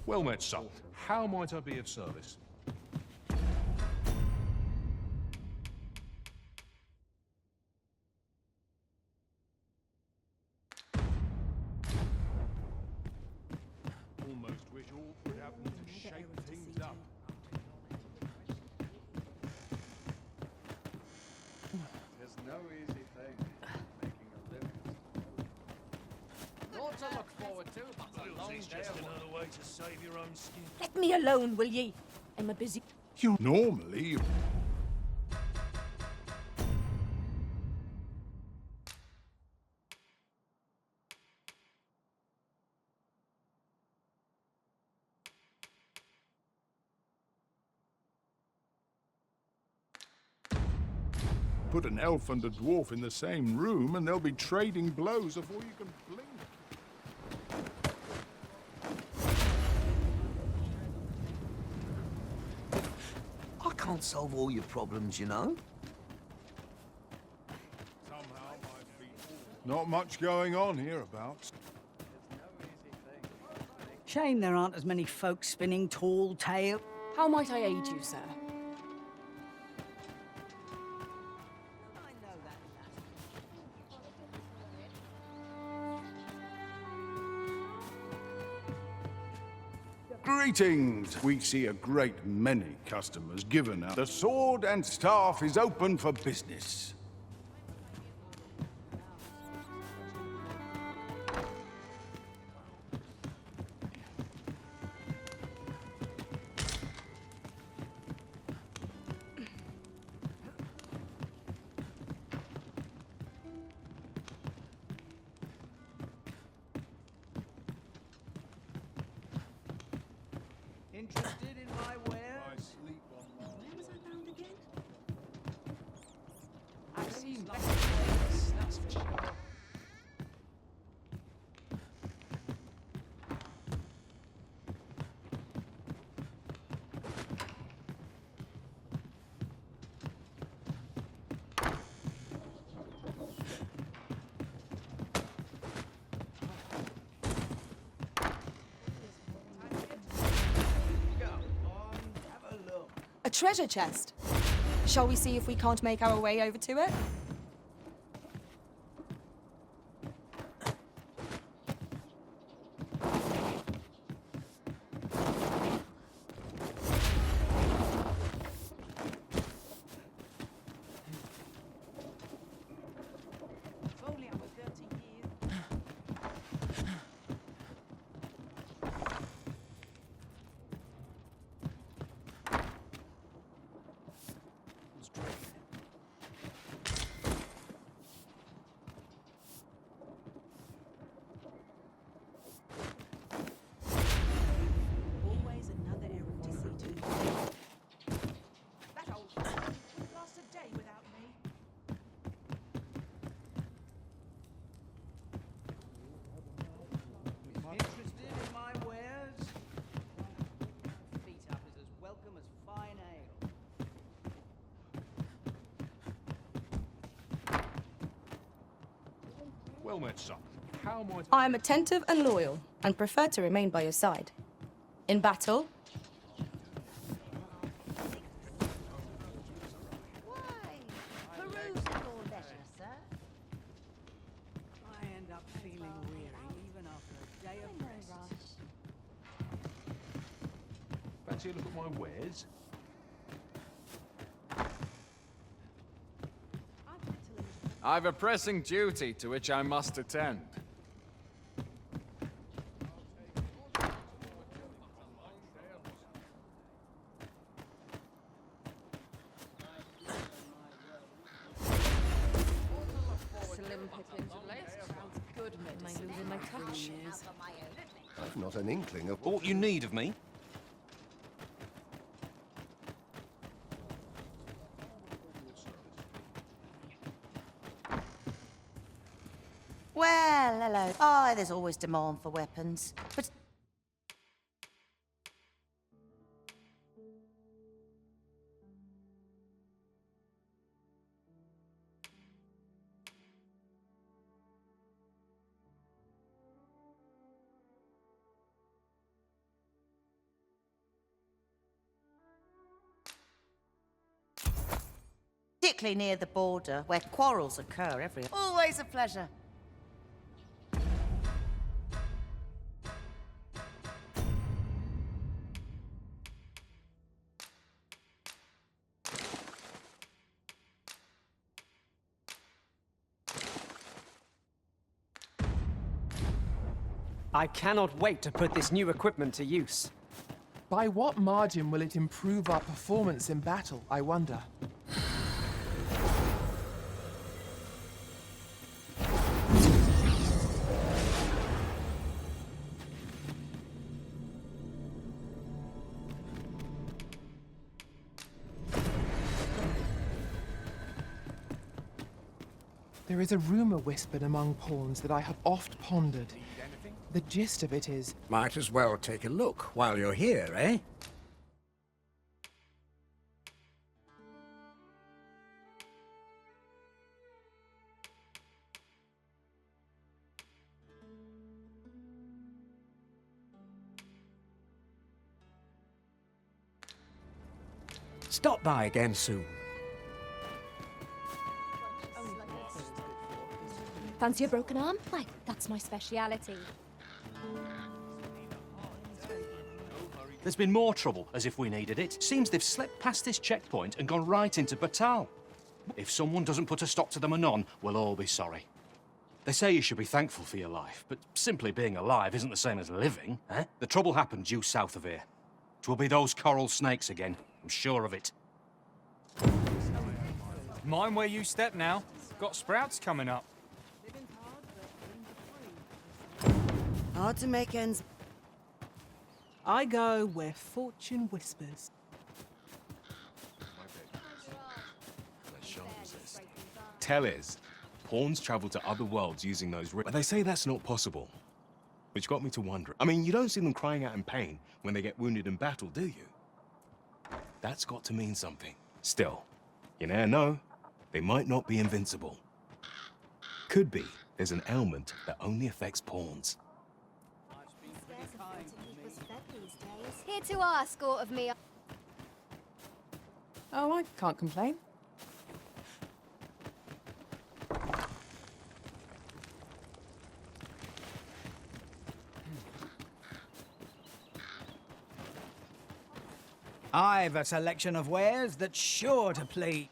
Well met, son. How might I be of service? Almost wish all could happen to shake things up. There's no easy thing, making a living. Not to look forward to, but a long It's day just of work. another way to save your own skin. Let me alone, will ye? I'm a busy... Normally... Put an elf and a dwarf in the same room and they'll be trading blows before you can blink. I can't solve all your problems, you know. Not much going on hereabouts. Shame there aren't as many folk spinning tall tales. How might I aid you, sir? Greetings! We see a great many customers given up. The sword and staff is open for business. Interested in my wares? Where was I bound again? I've seen better days, that's for sure. A treasure chest. Shall we see if we can't make our way over to it? If only I were 30 years. Always another errand to see to. That old wouldn't last a day without me. Interested in my wares? Feet up is as welcome as fine ale. Well met, son. How might I am attentive and loyal, and prefer to remain by your side. In battle, I end up feeling weary even after a day of rest. fancy a look at my wares? I've a pressing duty to which I must attend. slim pickings of lace. Sounds good, am I losing my touch? I've not an inkling of All you need of me? Well, hello. Oh, there's always demand for weapons. But particularly near the border, where quarrels occur everywhere. Always a pleasure. I cannot wait to put this new equipment to use. By what margin will it improve our performance in battle, I wonder? There is a rumor whispered among pawns that I have oft pondered. The gist of it is... Might as well take a look while you're here, eh? Stop by again soon. Fancy a broken arm? Why, that's my speciality. There's been more trouble, as if we needed it. Seems they've slipped past this checkpoint and gone right into Batal. If someone doesn't put a stop to them anon, we'll all be sorry. They say you should be thankful for your life, but simply being alive isn't the same as living, eh? The trouble happened due south of here. 'Twill be those coral snakes again, I'm sure of it. Mind where you step now. Got sprouts coming up. Hard to make ends. I go where fortune whispers. Tell is, pawns travel to other worlds using those but they say that's not possible. Which got me to wonder. I mean, you don't see them crying out in pain when they get wounded in battle, do you? That's got to mean something. Still, you never know. They might not be invincible. Could be there's an ailment that only affects pawns. Here to our escort of me. Oh, I can't complain. I've a selection of wares that's sure to please.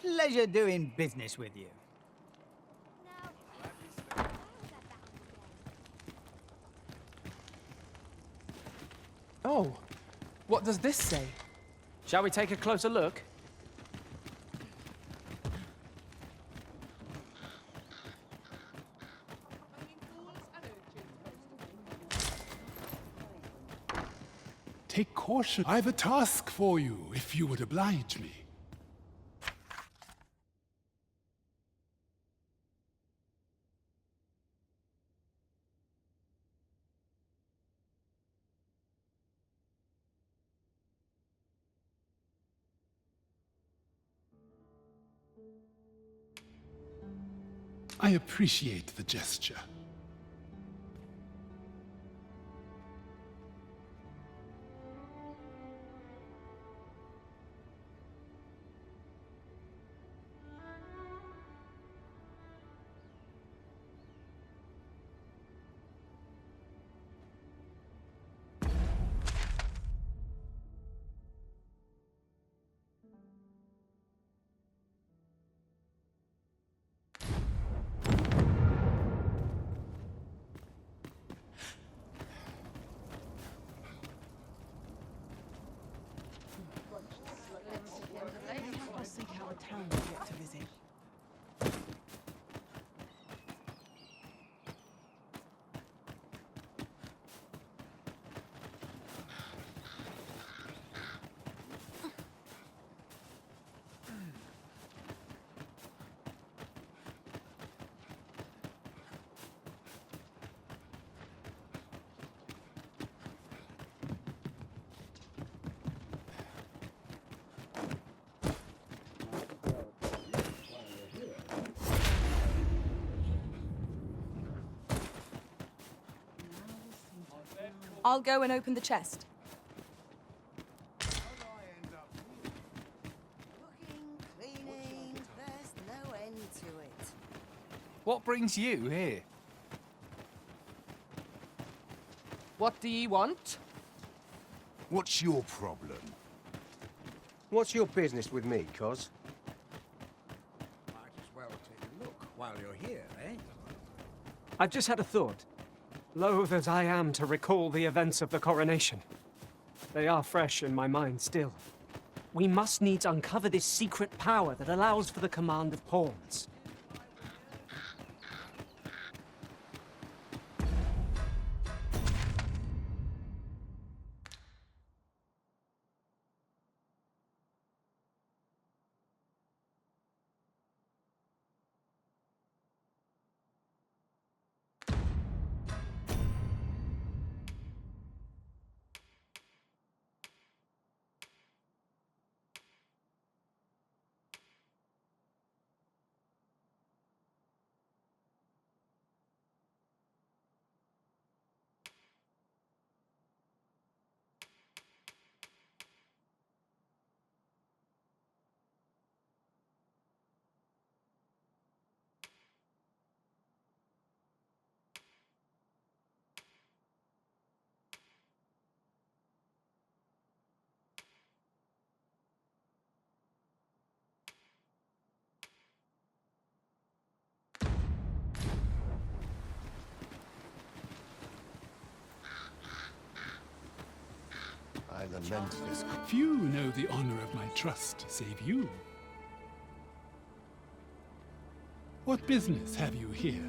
Pleasure doing business with you. Oh, what does this say? Shall we take a closer look? Take caution. I've a task for you, if you would oblige me. I appreciate the gesture. I'll go and open the chest. Cooking, cleaning, there's no end to it. What brings you here? What do ye want? What's your problem? What's your business with me, cos? Might as well take a look while you're here, eh? I've just had a thought. Loath as I am to recall the events of the coronation, they are fresh in my mind still. We must needs uncover this secret power that allows for the command of pawns. I lament this. Few know the honor of my trust save you. What business have you here?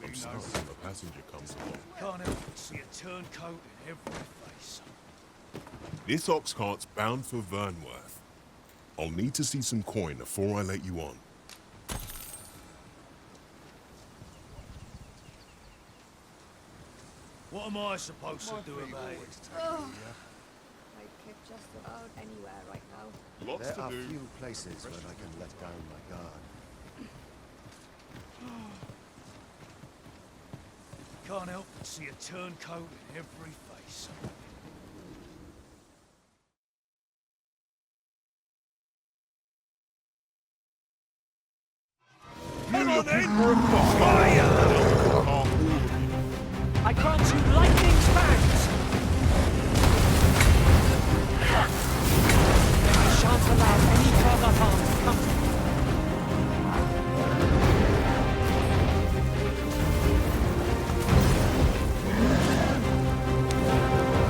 A passenger comes along. Can't help but see a turncoat in every face. This ox cart's bound for Vernworth. I'll need to see some coin before I let you on. What am I supposed to do about it? I'd kick just about anywhere right now. Lots There to are do. few places where I can let down my guard. Can't help but see a turncoat in every face. Come on then! Fire! I grant you lightning's fangs! I shan't allow any further harm to come to you.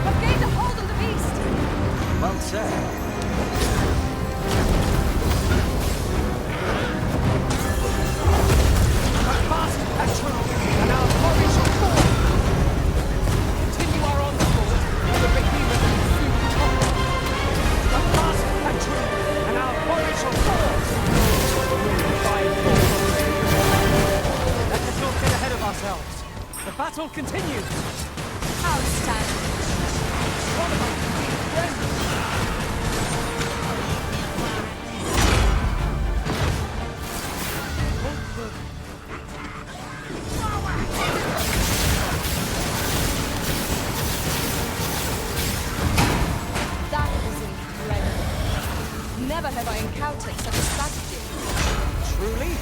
I've gained a hold on the beast! Well said. Fast and true, and our glory shall fall. Continue our onslaught, or the behemoth will soon topple. But fast and true, and our glory shall fall. Let us not get ahead of ourselves. The battle continues. Outstanding. One of us will be friends. That was incredible. Never have I encountered such a strategy. Truly?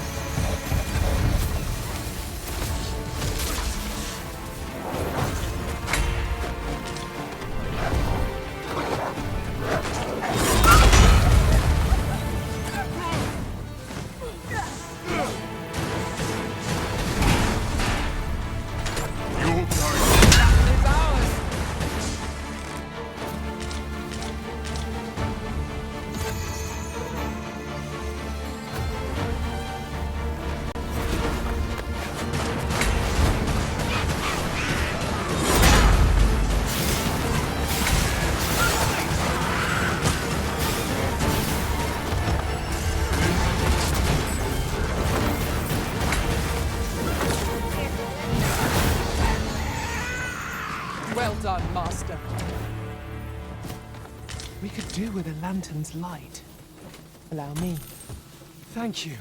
Well done, Master. We could do with a lantern's light. Allow me. Thank you.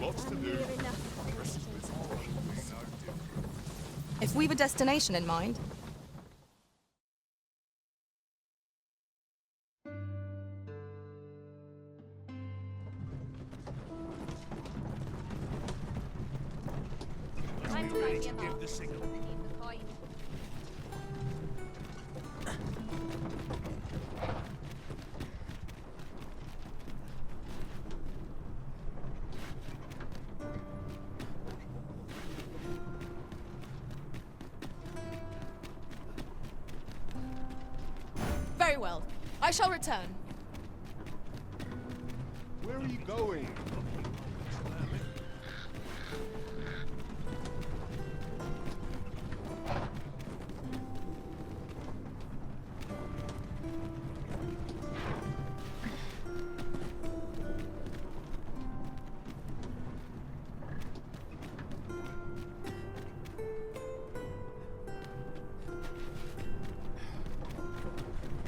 Lots to do. If we've a destination in mind, Time to make me a mark. Keep the coin. very well. I shall return. Where are you going?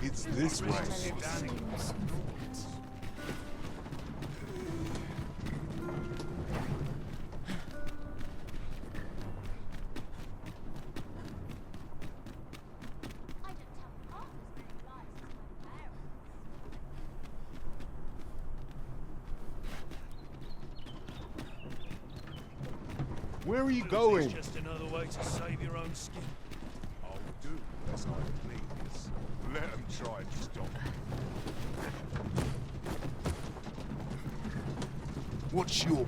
It's this way. Where are you going? It's just another way to save your own skin. I'll do as I please. Let them try and stop me. What's your...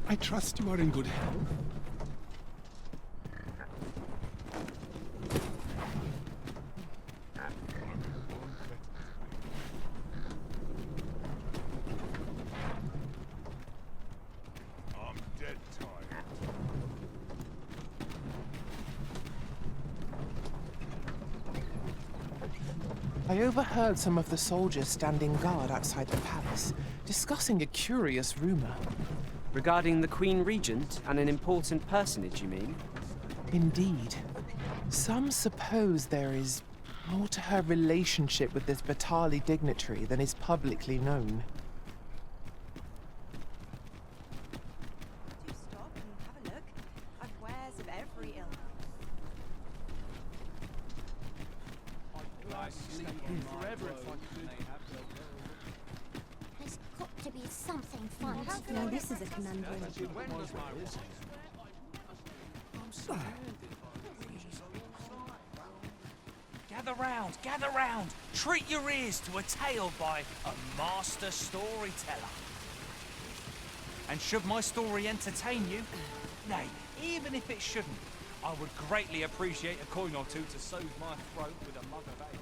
I trust you are in good health. I'm dead tired. I overheard some of the soldiers standing guard outside the palace, discussing a curious rumor. Regarding the Queen Regent and an important personage, you mean? Indeed. Some suppose there is more to her relationship with this Batali dignitary than is publicly known. Do stop and have a look. I've wares of every ilk. There's got to be something fun. Now this is a conundrum. Gather round! Treat your ears to a tale by a master storyteller. And should my story entertain you, nay, even if it shouldn't, I would greatly appreciate a coin or two to soothe my throat with a mug of ale.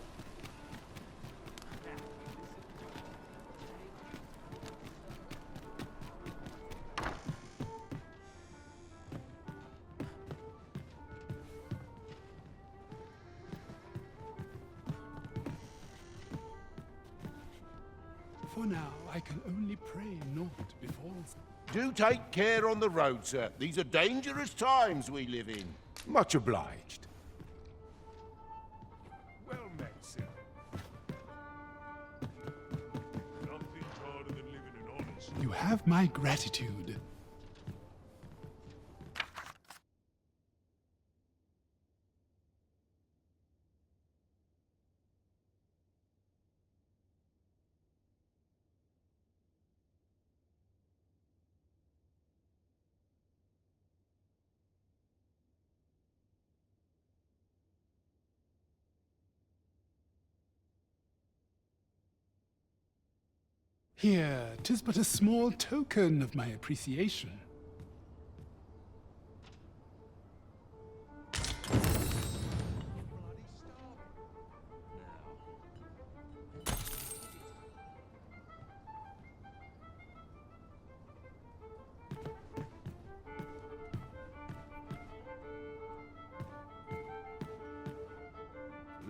For now, I can only pray naught befalls. Do take care on the road, sir. These are dangerous times we live in. Much obliged. Well met, sir. Nothing's harder than living an honest. You have my gratitude. Here, 'tis but a small token of my appreciation.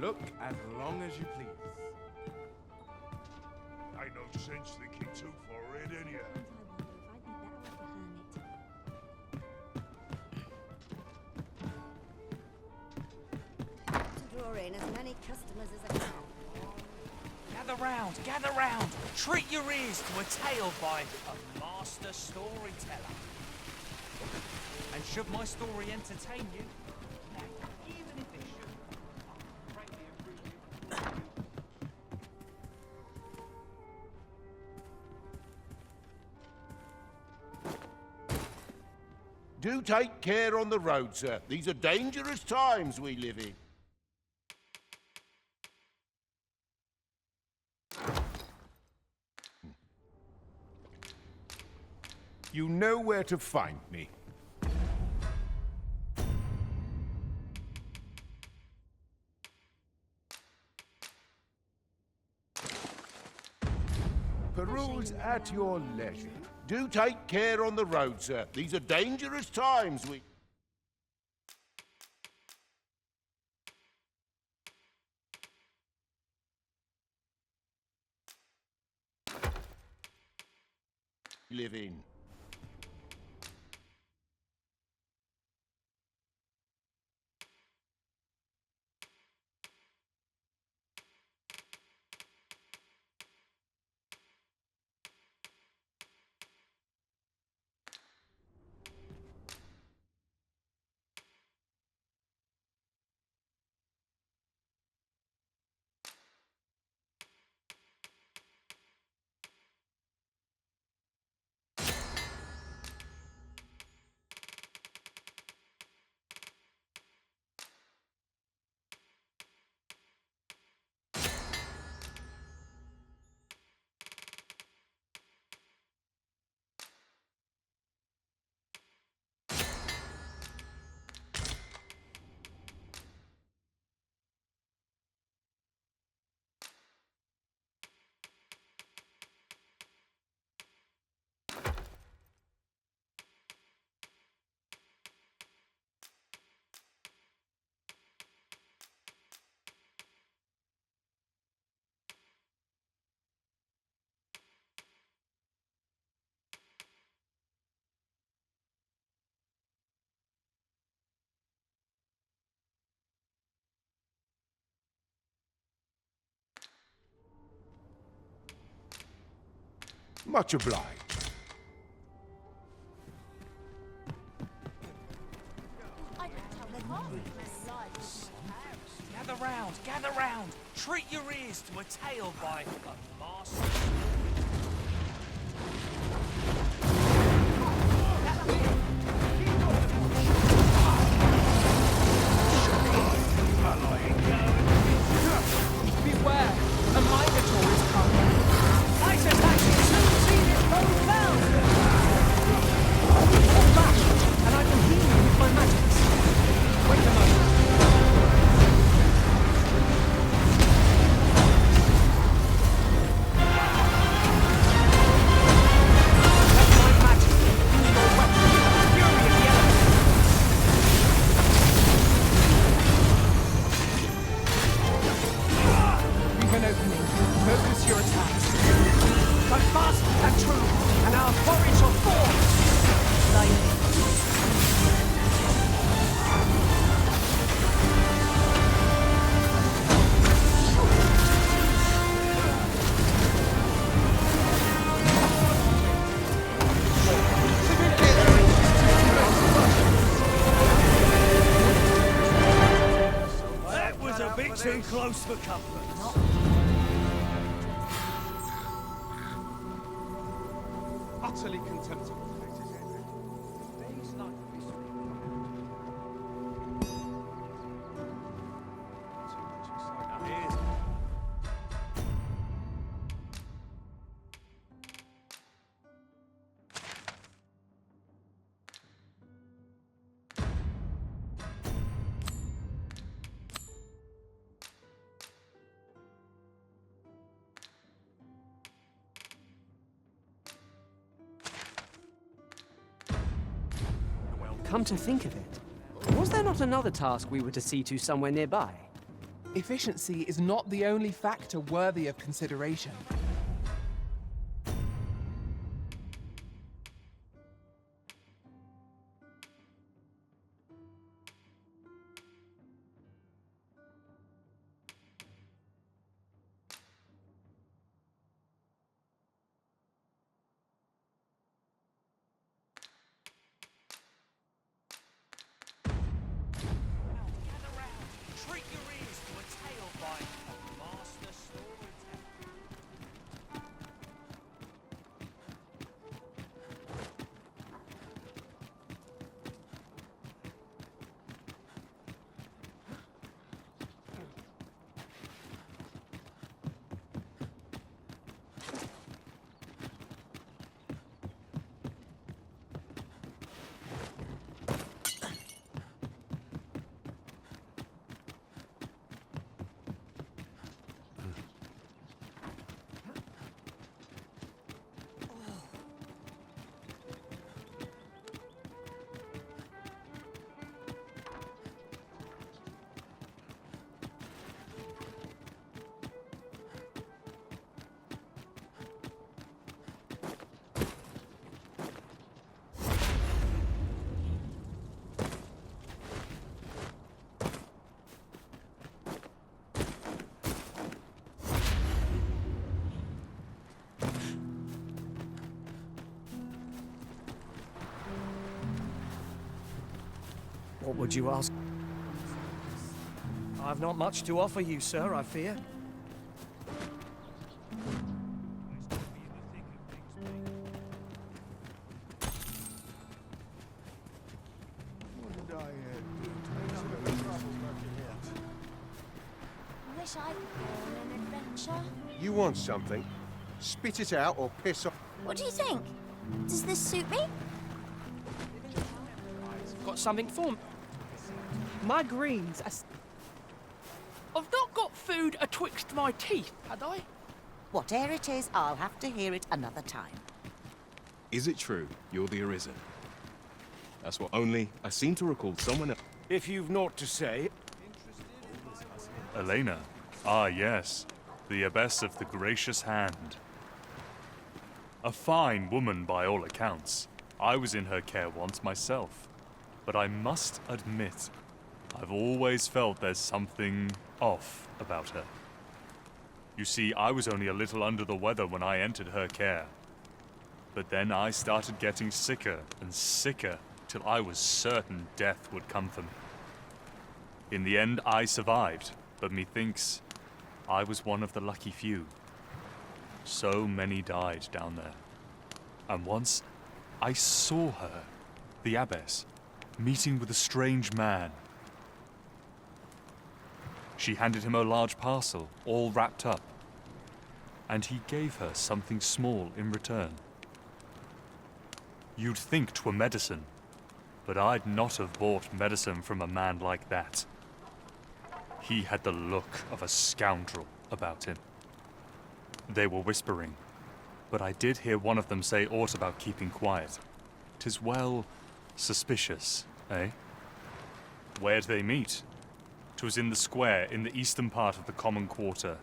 Look as long as you please. Ain't no sense thinking too far ahead, anyhow. To draw in as many customers as I can. Gather round! Treat your ears to a tale by a master storyteller. And should my story entertain you, now, even if it should, I greatly appreciate it. Do take care on the road, sir. These are dangerous times we live in. You know where to find me. Peruse at your leisure. Do take care on the road, sir. These are dangerous times we... live in. Much obliged. Gather round! Treat your ears to a tale by a master. Beware! A Minotaur is coming! Ice attack! Seen it go down! Hold back, and I can heal you with my magics. Wait a moment. Focus your attacks. But fast and true, and our quarry shall fall! Lightning. That was a bit too close for comfort. Utterly contemptible. Come to think of it, was there not another task we were to see to somewhere nearby? Efficiency is not the only factor worthy of consideration. Treat your ears to a tale by a master storyteller. What would you ask? I've not much to offer you, sir, I fear. Wish I could go on an adventure. You want something? Spit it out or piss off. What do you think? Does this suit me? Got something for me? My greens are... I've not got food atwixt my teeth, had I? Whatever it is, I'll have to hear it another time. Is it true you're the Arisen? That's what only I seem to recall someone else. If you've naught to say... Elena. Ah, yes. The abbess of the Gracious Hand. A fine woman by all accounts. I was in her care once myself. But I must admit, I've always felt there's something off about her. You see, I was only a little under the weather when I entered her care. But then I started getting sicker and sicker till I was certain death would come for me. In the end, I survived, but methinks I was one of the lucky few. So many died down there. And once, I saw her, the abbess, meeting with a strange man. She handed him a large parcel, all wrapped up, and he gave her something small in return. You'd think 'twere medicine, but I'd not have bought medicine from a man like that. He had the look of a scoundrel about him. They were whispering, but I did hear one of them say aught about keeping quiet. 'Tis well suspicious, eh? Where'd they meet? 'Twas in the square in the eastern part of the common quarter,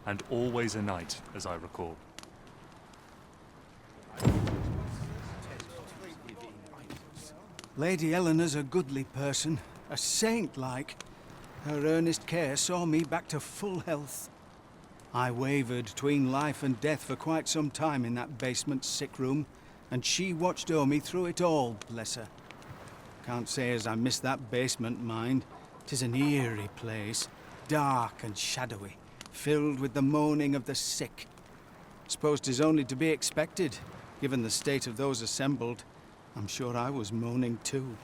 and always a night, as I recall. Lady Eleanor's a goodly person, a saint-like. Her earnest care saw me back to full health. I wavered between life and death for quite some time in that basement sick room, and she watched o'er me through it all, bless her. Can't say as I miss that basement, mind. 'Tis an eerie place, dark and shadowy, filled with the moaning of the sick. Suppose 'tis only to be expected, given the state of those assembled. I'm sure I was moaning too.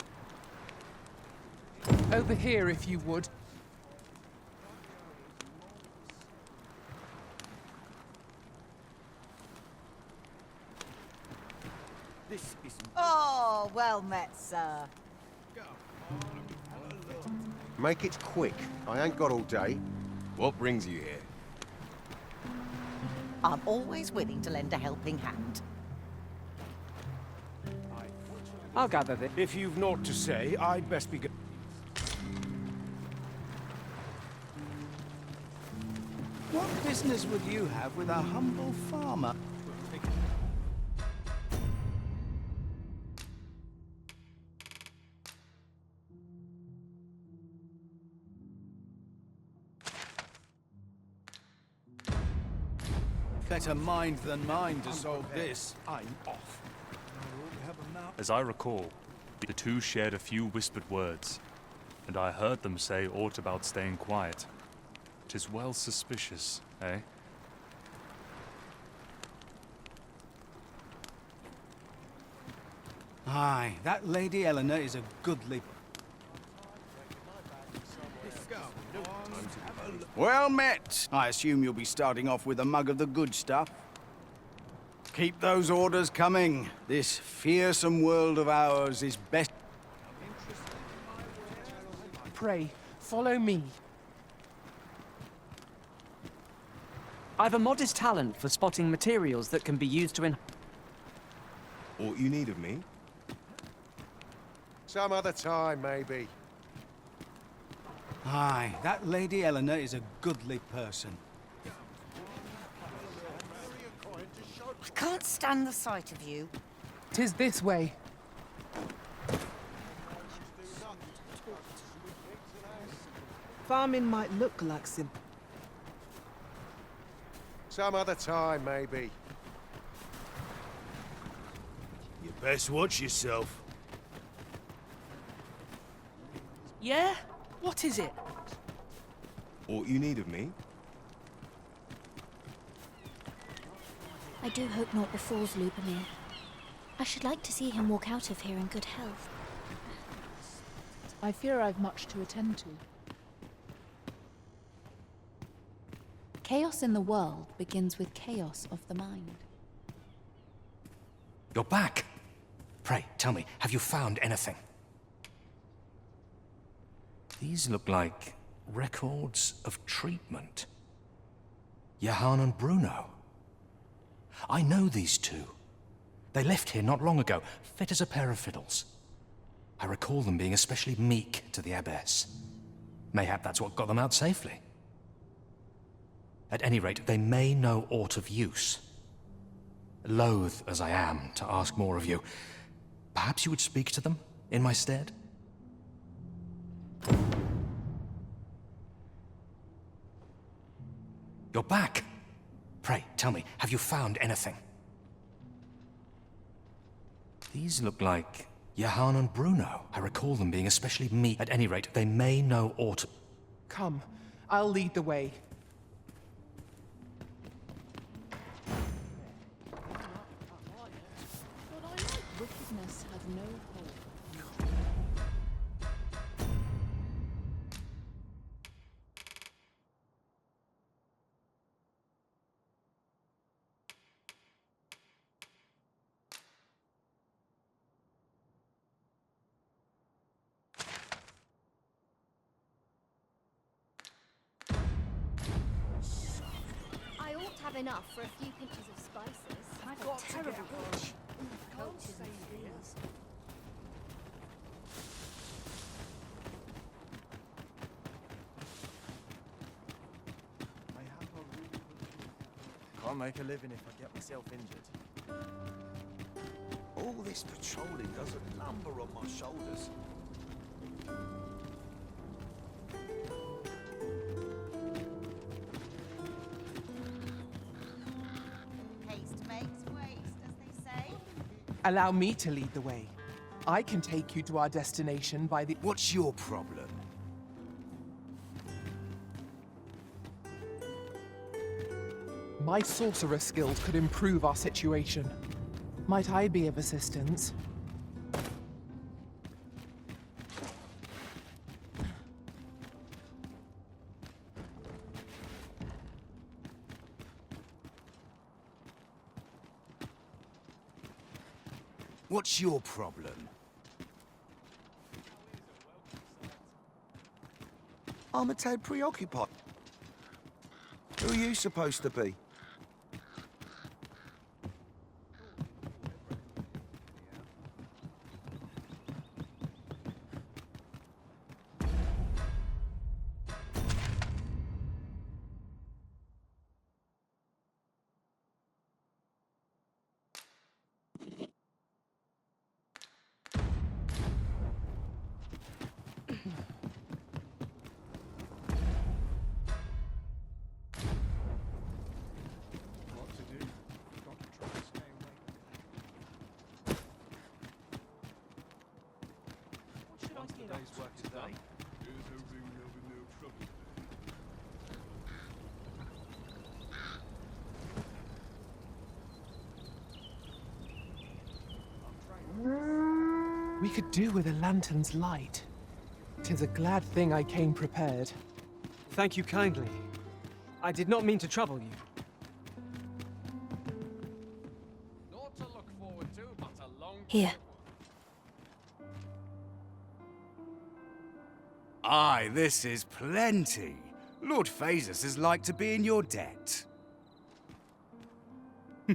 Over here, if you would. This is... Oh, well met, sir. Make it quick. I ain't got all day. What brings you here? I'm always willing to lend a helping hand. I'll gather this. If you've naught to say, I'd best be... business would you have with a humble farmer? Better mind than mine to solve this. I'm off. As I recall, the two shared a few whispered words, and I heard them say aught about staying quiet. 'Tis well suspicious, eh? Aye, that Lady Eleanor is a goodly... Well met. I assume you'll be starting off with a mug of the good stuff. Keep those orders coming. This fearsome world of ours is best... Pray, follow me. I've a modest talent for spotting materials that can be used to All you need of me? Some other time, maybe. Aye, that Lady Eleanor is a goodly person. I can't stand the sight of you. 'Tis this way. Farming might look like Some other time, maybe. You best watch yourself. Yeah? What is it? All you need of me? I do hope naught befalls Lubomir. I should like to see him walk out of here in good health. I fear I've much to attend to. Chaos in the world begins with chaos of the mind. You're back. Pray, tell me, have you found anything? These look like records of treatment. Johann and Bruno. I know these two. They left here not long ago, fit as a pair of fiddles. I recall them being especially meek to the abbess. Mayhap that's what got them out safely. At any rate, they may know aught of use. Loath as I am to ask more of you, perhaps you would speak to them in my stead? You're back. Pray, tell me, have you found anything? These look like Johann and Bruno. I recall them being especially meek. At any rate, they may know aught. Come, I'll lead the way. Wickedness has no hope. I ought to have enough for a few pinches of spices. I got terrible itch. Coaches and fleas. Can't make a living if I get myself injured. All this patrolling does a number on my shoulders. Haste makes waste, as they say. Allow me to lead the way. I can take you to our destination by the... What's your problem? My sorcerer skills could improve our situation. Might I be of assistance? What's your problem? I'm a tad preoccupied. Who are you supposed to be? once the day's work is done. We could do with a lantern's light. 'Tis a glad thing I came prepared. Thank you kindly. I did not mean to trouble you. Naught to look forward to, but a long... Here. Aye, this is plenty. Lord Phasus is like to be in your debt.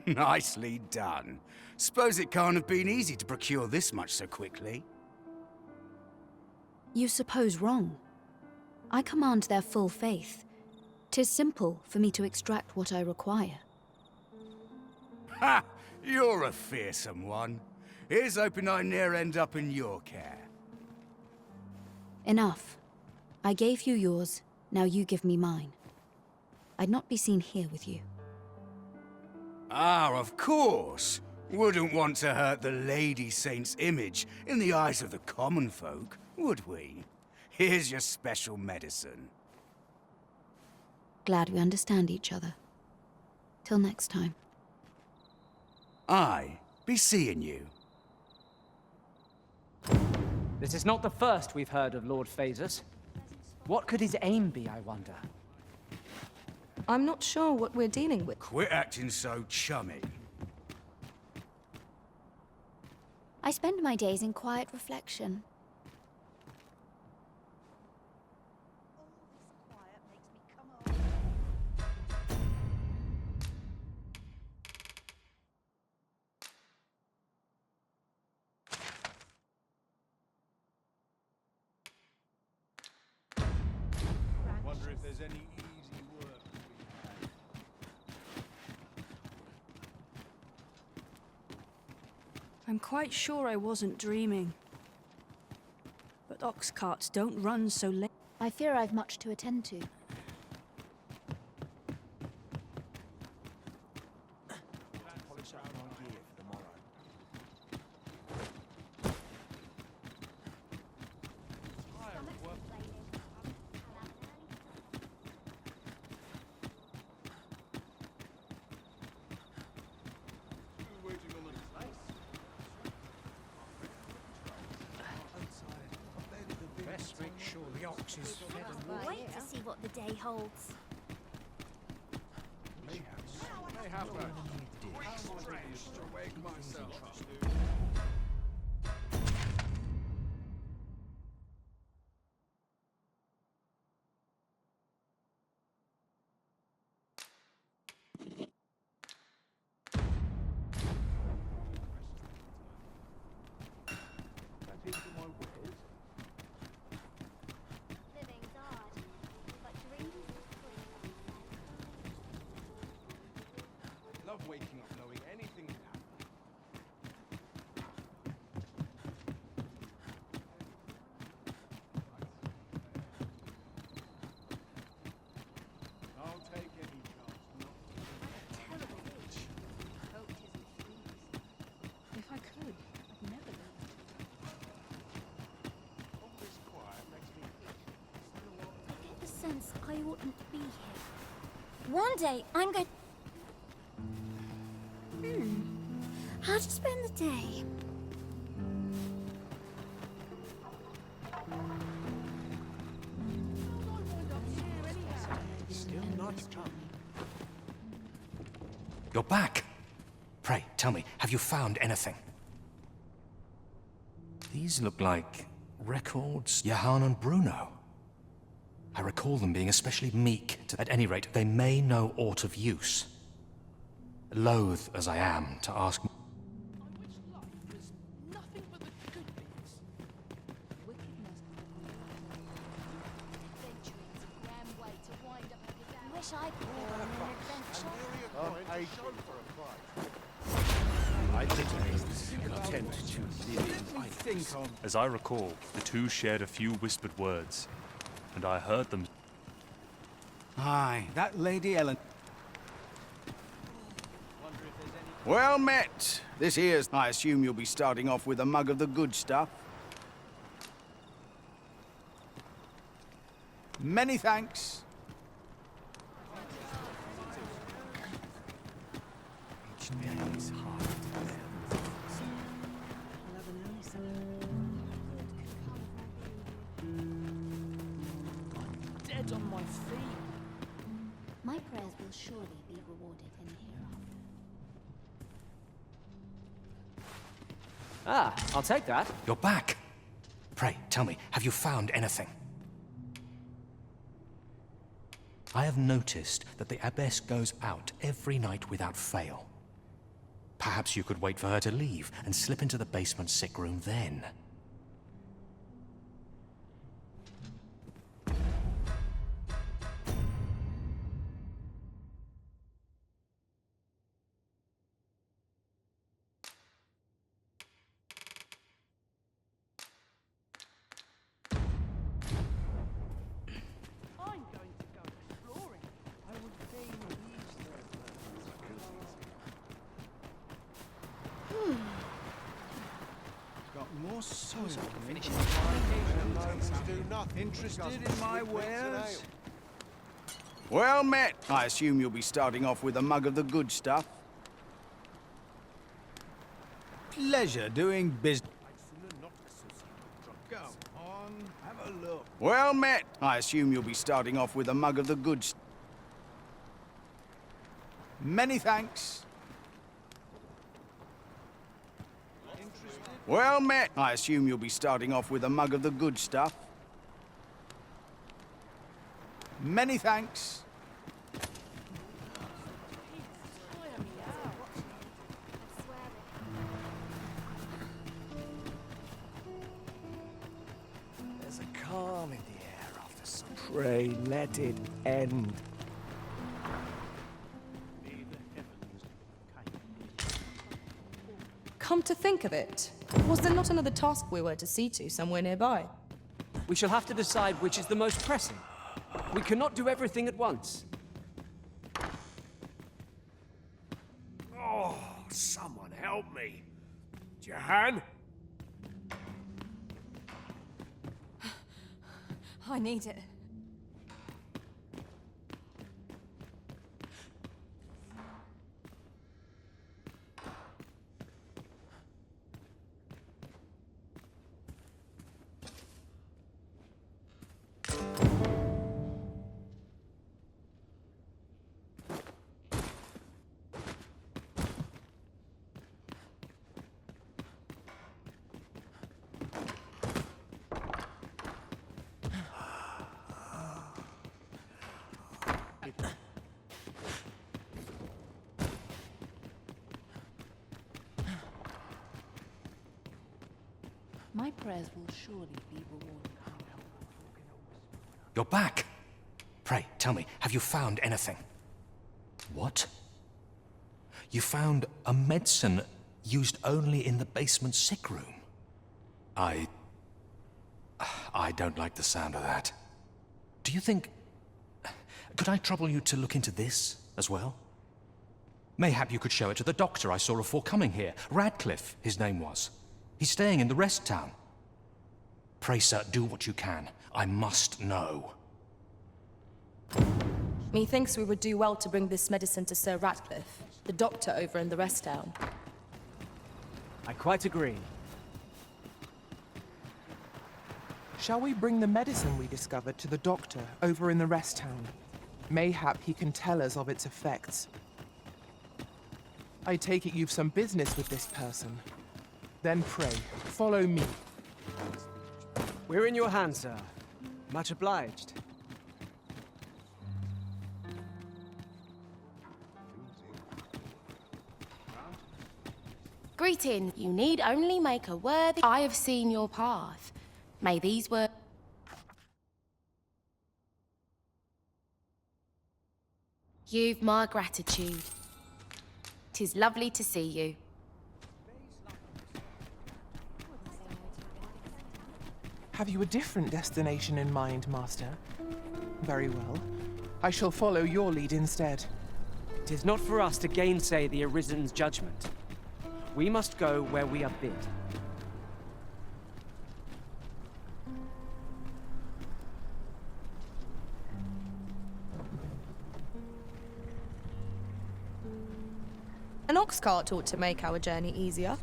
Nicely done. Suppose it can't have been easy to procure this much so quickly. You suppose wrong. I command their full faith. 'Tis simple for me to extract what I require. Ha! You're a fearsome one. Here's hoping I ne'er end up in your care. Enough. I gave you yours, now you give me mine. I'd not be seen here with you. Ah, of course. Wouldn't want to hurt the Lady Saint's image in the eyes of the common folk, would we? Here's your special medicine. Glad we understand each other. Till next time. Aye, be seeing you. This is not the first we've heard of Lord Phasus. What could his aim be, I wonder? I'm not sure what we're dealing with. Quit acting so chummy. I spend my days in quiet reflection. Wonder if there's any easy work to be had. I'm quite sure I wasn't dreaming. But ox carts don't run so late. I fear I've much to attend to. Polish up my gear for tomorrow. Best make sure the ox is fed and watered. Wait to see what the day holds. May have a quick stretch to wake myself. Love waking up knowing anything can happen. I'll take any chance. Terrible itch. Hope 'tisn't fleas. If I could, I'd never done All this quiet makes me I get the sense I oughtn't be here. One day, I'm going... How to spend the day? still not come. You're back. Pray, tell me, have you found anything? These look like records. Johann and Bruno. I recall them being especially meek. At any rate, they may know aught of use. Loath as I am to ask... Nothing but the good bits. Wish I could go on an adventure. I didn't attempt to live. As I recall, the two shared a few whispered words, and I heard them. Aye, that Lady Ellen. Well met. This here's... I assume you'll be starting off with a mug of the good stuff. Many thanks. Dead on my feet. My prayers will surely be rewarded in the hereafter. Ah, I'll take that. You're back. Pray, tell me, have you found anything? I have noticed that the abbess goes out every night without fail. Perhaps you could wait for her to leave and slip into the basement sick room then. I'm going to go exploring. I would fain use Got more soil. Finish Interested in my wares? Well met. I assume you'll be starting off with a mug of the good stuff. Pleasure doing business. Go on, have a look. Well met. I assume you'll be starting off with a mug of the good stuff. Many thanks. Well met. I assume you'll be starting off with a mug of the good stuff. Many thanks. There's a calm in the air after some. Pray, let it end. Come to think of it, was there not another task we were to see to somewhere nearby? We shall have to decide which is the most pressing. We cannot do everything at once. Oh, someone help me. Jahan? I need it. My prayers will surely be rewarded. You're back. Pray, tell me, have you found anything? What? You found a medicine used only in the basement sick room? I don't like the sound of that. Do you think... Could I trouble you to look into this as well? Mayhap you could show it to the doctor I saw before coming here. Radcliffe, his name was. He's staying in the rest town. Pray, sir, do what you can. I must know. Methinks we would do well to bring this medicine to Sir Ratcliffe, the doctor over in the rest town. I quite agree. Shall we bring the medicine we discovered to the doctor over in the rest town? Mayhap he can tell us of its effects. I take it you've some business with this person. Then pray, follow me. We're in your hands, sir. Much obliged. Greeting. You need only make a worthy. I have seen your path. May these words. You've my gratitude. 'Tis lovely to see you. Have you a different destination in mind, Master? Very well. I shall follow your lead instead. 'Tis not for us to gainsay the Arisen's judgment. We must go where we are bid. ox cart ought to make our journey easier.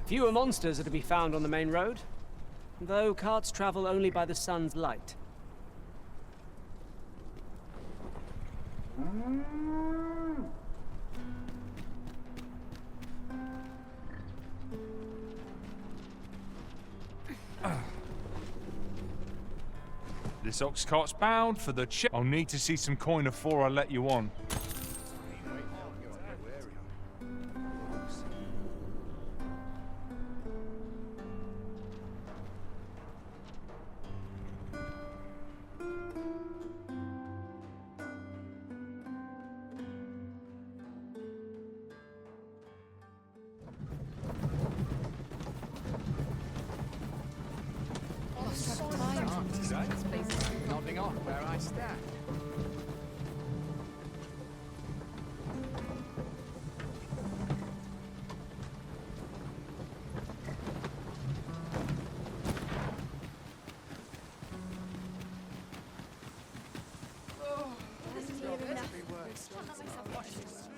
Fewer monsters are to be found on the main road, though carts travel only by the sun's light. This ox cart's bound for the I'll need to see some coin before I let you on. Nodding on where I stand.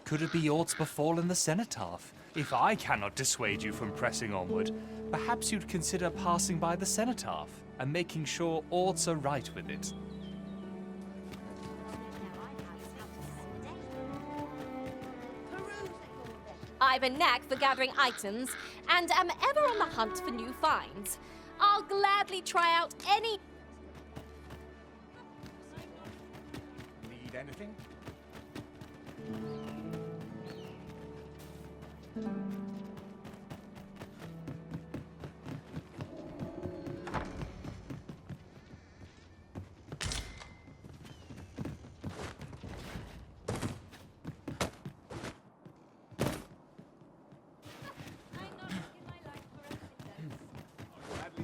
Could it be aught befallen the cenotaph? If I cannot dissuade you from pressing onward, perhaps you'd consider passing by the cenotaph and making sure aught's are right with it. I've a knack for gathering items, and am ever on the hunt for new finds. I'll gladly try out any... Need anything?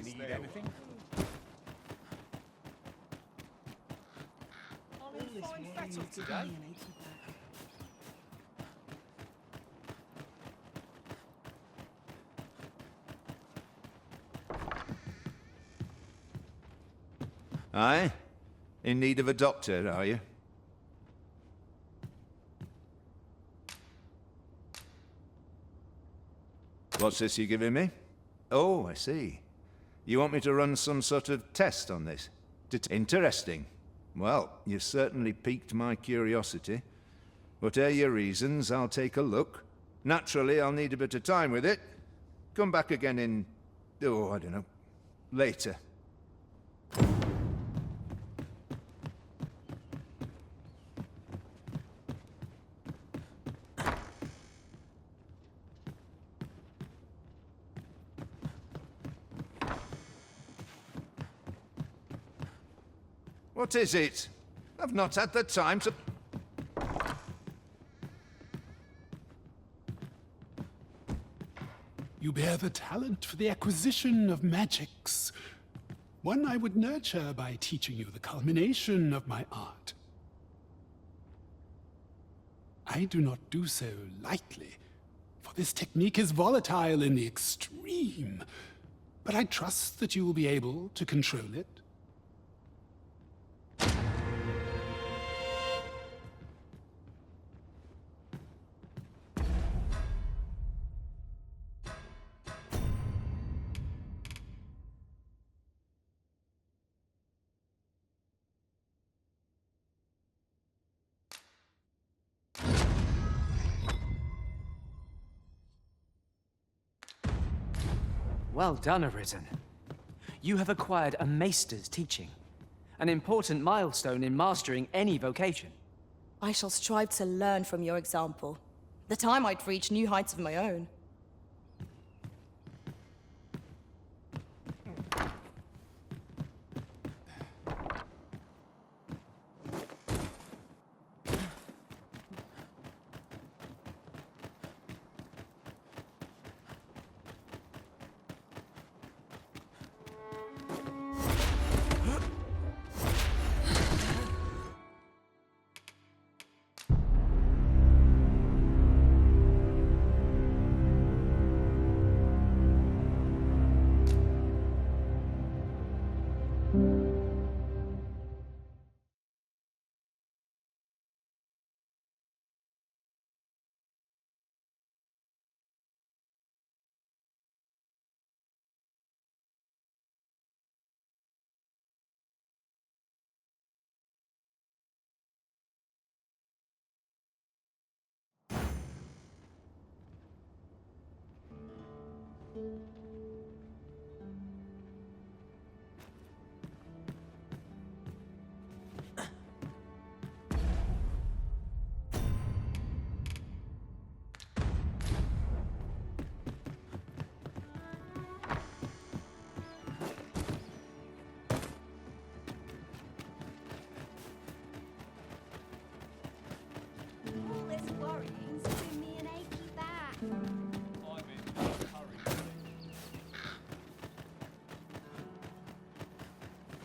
Need anything? Today? Aye? In need of a doctor, are you? What's this you're giving me? Oh, I see. You want me to run some sort of test on this? Interesting. Well, you've certainly piqued my curiosity. Whatever your reasons, I'll take a look. Naturally, I'll need a bit of time with it. Come back again in... oh, I don't know. Later. What is it? I've not had the time to... You bear the talent for the acquisition of magics. One I would nurture by teaching you the culmination of my art. I do not do so lightly, for this technique is volatile in the extreme. But I trust that you will be able to control it. Well done, Arisen. You have acquired a maester's teaching, an important milestone in mastering any vocation. I shall strive to learn from your example, that I might reach new heights of my own. All this worrying's giving me an achy back.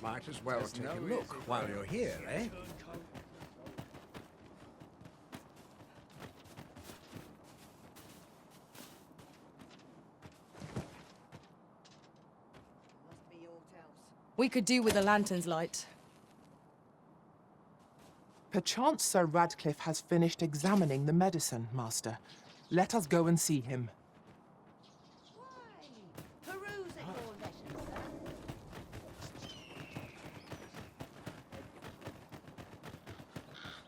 Might as well take a look while you're here, eh? We could do with a lantern's light. Perchance Sir Radcliffe has finished examining the medicine, Master. Let us go and see him. Perusing your letters, sir.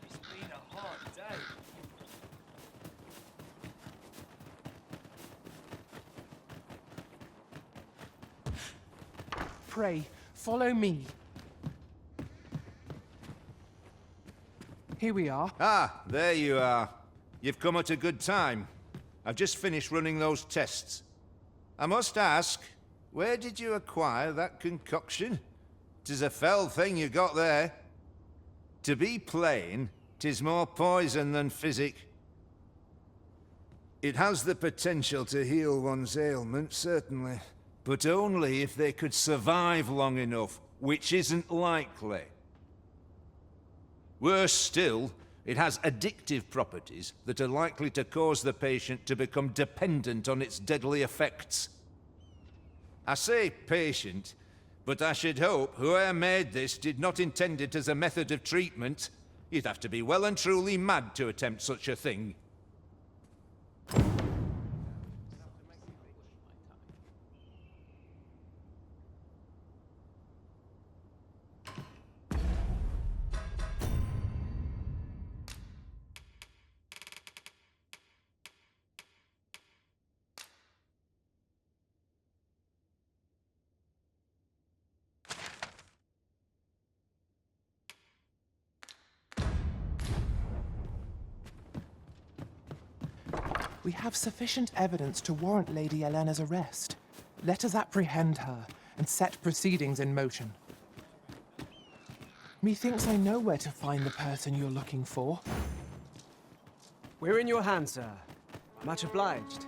It's been a hard day. Pray, follow me. Here we are. Ah, there you are. You've come at a good time. I've just finished running those tests. I must ask, where did you acquire that concoction? 'Tis a fell thing you got there. To be plain, 'tis more poison than physic. It has the potential to heal one's ailment, certainly, but only if they could survive long enough, which isn't likely. Worse still, it has addictive properties that are likely to cause the patient to become dependent on its deadly effects. I say patient, but I should hope whoever made this did not intend it as a method of treatment. You'd have to be well and truly mad to attempt such a thing. We have sufficient evidence to warrant Lady Elena's arrest. Let us apprehend her and set proceedings in motion. Methinks I know where to find the person you're looking for. We're in your hands, sir. Much obliged.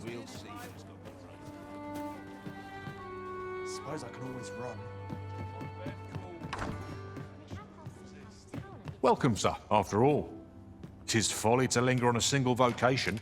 We'll see. Suppose I can always run. Welcome, sir, after all. 'Tis folly to linger on a single vocation.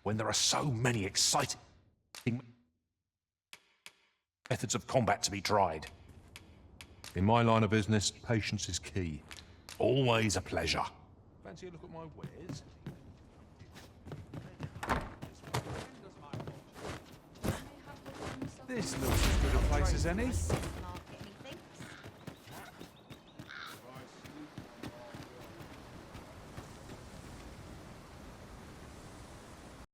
when there are so many exciting methods of combat to be tried. In my line of business, patience is key. Always a pleasure. Fancy a look at my wares? This looks as good a place as any.